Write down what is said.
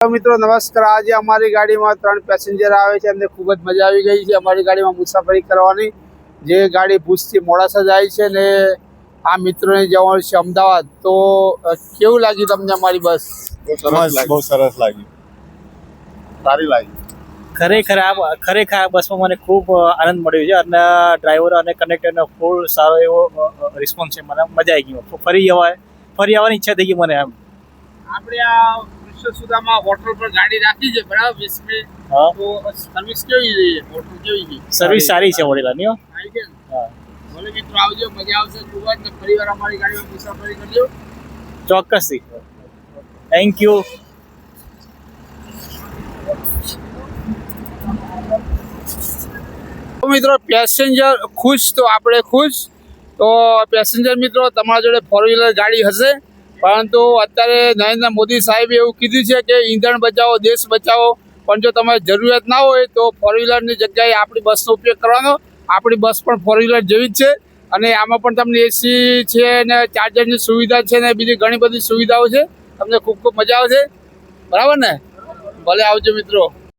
મિત્રો નમસ્કાર। આજે અમારી ગાડીમાં 3 પેસેન્જર આવે છે, અમને ખૂબ જ મજા આવી ગઈ છે અમારી ગાડીમાં મુસાફરી કરવાની। જે ગાડી ભુજથી મોડાસા જાય છે ને આ મિત્રોને જવાનું છે અમદાવાદ। તો કેવું લાગ્યું તમને અમારી બસ? બહુ સરસ લાગી, સારી લાગી। ખરેખર આ બસમાં મને ખૂબ આનંદ મળ્યો છે અને ડ્રાઈવર અને કંડક્ટરનો ફૂલ સારો એવો રિસ્પોન્સ છે। મને મજા આવી ગઈ, ફરી આવવાની ઈચ્છા થઈ ગઈ મને એમ। આપણે આ સુદામાં હોટલ પર ગાડી રાખી છે, બરાબર 20 મિનિટ। તો સર્વિસ કેવી રહી? હોટલ કેવી છે? સર્વિસ સારી છે વડીલાની। આવી છે ને? ભલે મિત્રો આવજો, મજા આવશે ખૂબ જ ને ફરીવાર અમારી ગાડીમાં મુસાફરી કરજો। ચોક્કસથી, થેન્ક યુ। મિત્રો પેસેન્જર ખુશ તો આપણે ખુશ। તો પેસેન્જર મિત્રો તમારા જોડે 4 વ્હીલર ગાડી હશે, પરંતુ અત્યારે નરેન્દ્ર મોદી સાહેબે એવું કીધું છે કે ઈંધણ બચાવો, દેશ બચાવો। પણ જો તમારે જરૂરિયાત ના હોય તો 4 વ્હીલરની જગ્યાએ આપણી બસનો ઉપયોગ કરવાનો। આપણી બસ પણ 4 વ્હીલર જેવી જ છે અને આમાં પણ તમને એસી છે ને ચાર્જરની સુવિધા છે ને બીજી ઘણી બધી સુવિધાઓ છે। તમને ખૂબ મજા આવશે, બરાબર ને? ભલે આવજો મિત્રો।